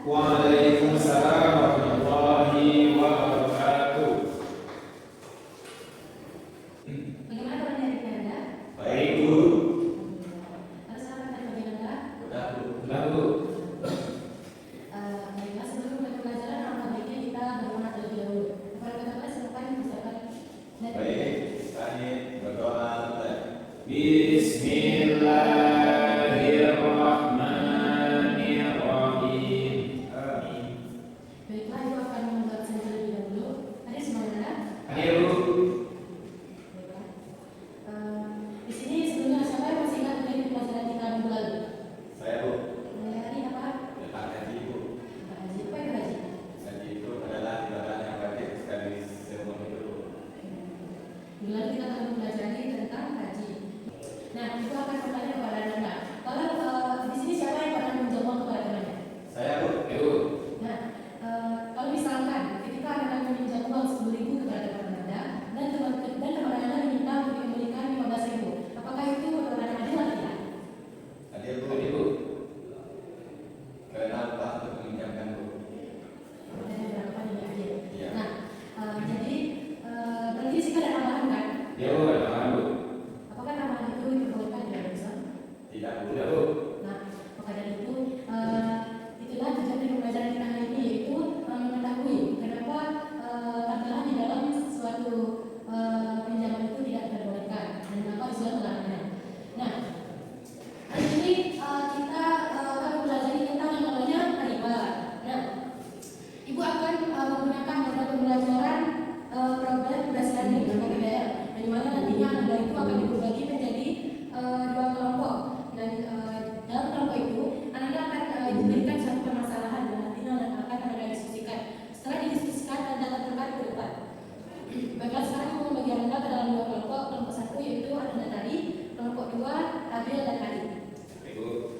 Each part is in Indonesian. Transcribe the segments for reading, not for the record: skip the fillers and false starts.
Waalaikumsalam warahmatullahi wabarakatuh. Bagaimana kabarnya Anda? Baik, Bu. Harus selamat datang bagi Anda. Sudah, Bu. Sudah, Bu. Baiklah, sebelum mulai pembelajaran, alangkah baiknya kita berdoa terlebih dahulu. Kepada kata silakan misalkan. Baik, kami berdoa. Bismillahirrahmanirrahim. Amin. Baiklah, Ibu akan membuat saja terlebih dahulu. Ada semuanya? Ayo, Bu. Baiklah. Di sini sebelumnya siapa yang masih ingat dari pembelajaran kita minggu lalu? Saya, Bu. Hari apa? Pak Haji, Bu. Pak Haji. Apa itu Haji? Haji itu adalah ibadah yang wajib sekali seumur hidup, Bu. Minggu lalu kita akan mempelajari tentang haji. Nah, itu akan bertanya kepada Anda. Kalau di sini siapa yang pernah menjawab kepada temannya? Saya, Bu. Ayo, Bu. Nah, kalau misalkan ketika Anda meminjam uang 10.000 kepada teman Anda dan teman Anda meminta untuk dikembalikan 15.000, apakah itu perbuatan yang adil atau tidak? Adil, Bu. Adil, Bu. Karena Allah untuk meminjamkan, Bu. Dan beberapa yang adil. Iya. Nah, jadi berarti sih ada tambahan kan? Ya, Bu. Ada tambahan, Bu. Apakah tambahan itu diperbolehkan di dalam Islam? Tidak, Bu. Tidak, Bu. Nah, maka dari itu itulah tujuan dari pembelajaran kita hari ini, yaitu mengetahui kenapa tambahan di dalam suatu pinjaman itu tidak diperbolehkan dan kenapa Islam melarangnya. Nah, hari ini kita akan mempelajari tentang yang namanya riba. Nah, Ibu akan menggunakan metode pembelajaran program berdasarkan nilai KPR, di mana nantinya Anda itu akan dibagi menjadi dua kelompok. Dan dalam kelompok itu Anda akan diberikan suatu permasalahan dan nantinya akan Anda diskusikan. Setelah didiskusikan, Anda akan berangkat ke depan. Baiklah, sekarang Ibu membagi Anda ke dalam dua kelompok. Kelompok satu yaitu Anda tadi, kelompok dua Abil dan Ali. Ibu.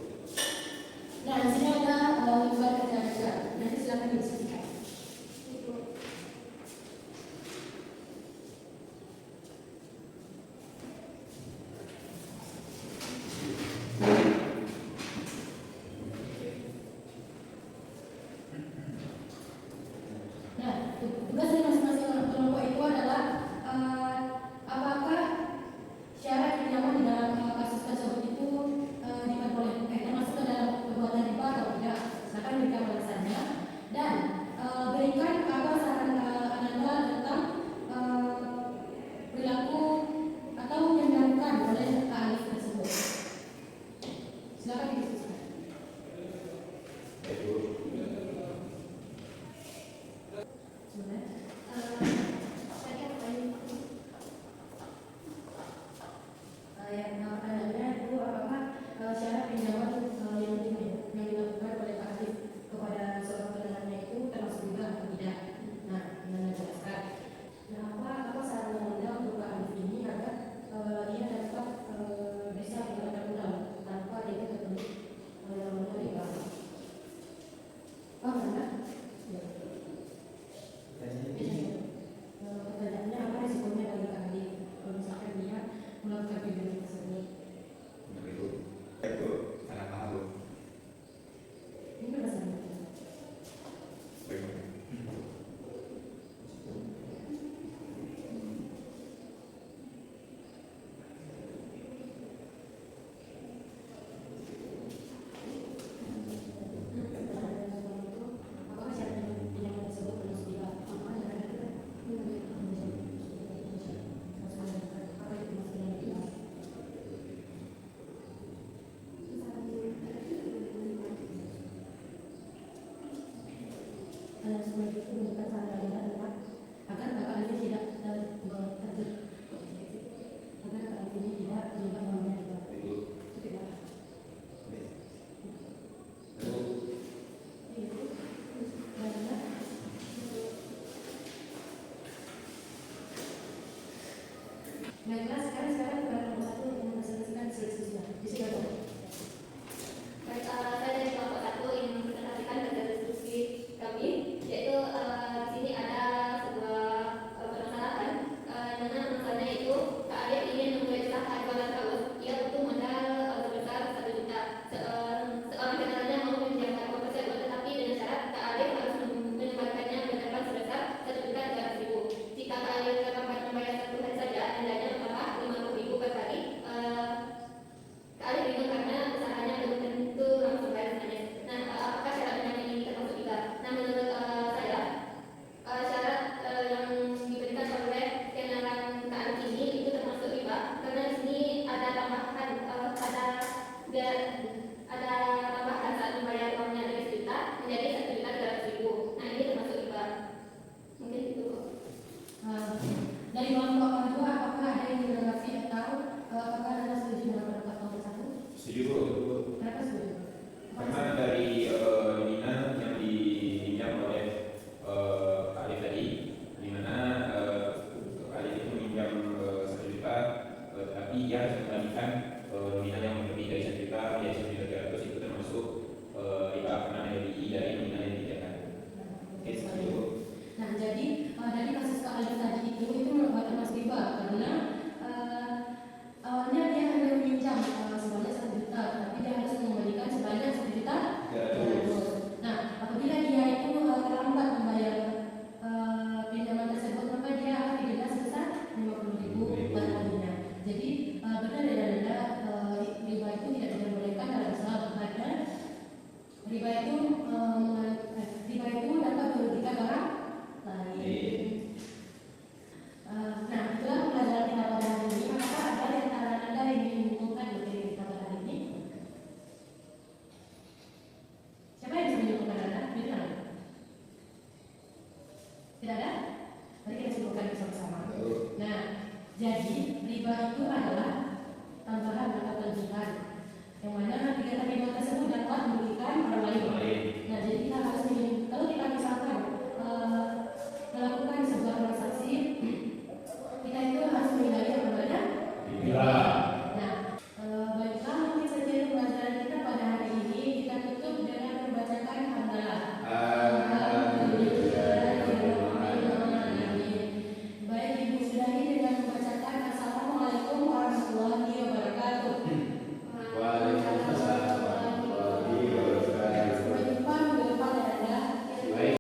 Nah, di sini ada lembar kerjaan juga. Nanti silakan didiskusikan. Nah, tugas dari masing-masing kelompok itu adalah apakah syarat pinjaman di dalam kasus tersebut itu diperbolehkan termasuk ke dalam perbuatan riba atau tidak. Silakan berikan alasannya dan berikan apa saran Anda tentang perilaku atau yang dilakukan oleh alif tersebut. Silakan didiskusikan. Ibu. Yang pertanyaannya itu apakah syarat pinjaman yang dilakukan oleh Pak Alif kepada seorang pendananya itu termasuk juga atau tidak? Nah, yang Anda jelaskan. Nah, apa saran Anda untuk Pak Alif ini agar ia dapat bisa menggunakan uang tanpa dia tertulis yang riba? Paham Anda? Ya. Pertanyaannya apa risikonya bagi Pak Alif kalau misalkan dia melakukan pinjaman tersebut? Ibu. Ibu. Sangat paham, Bu. Ini berdasarkan Baik. apakah syarat pinjaman tersebut termasuk riba? Apa itu termasuk dalam riba? Semua itu memberikan saran Anda tentang agar Bapak Alif tidak agar Bapak Alif ini tidak terlibat namanya riba. Ibu. Itu tidak. Ibu. Baiklah, sekarang kepada nomor satu yang mempresentasikan diskusinya. Disilakan. Baik, saya dari kelompok satu ingin mempresentasikan hasil diskusi kami, yaitu di sini ada sebuah permasalahan, mana masalahnya itu Kak Arif ingin memulai usaha jualan kaos. Ia butuh modal sebesar 1 juta. Seorang kenalannya mau meminjamkan uang tersebut, tetapi dengan syarat Riba itu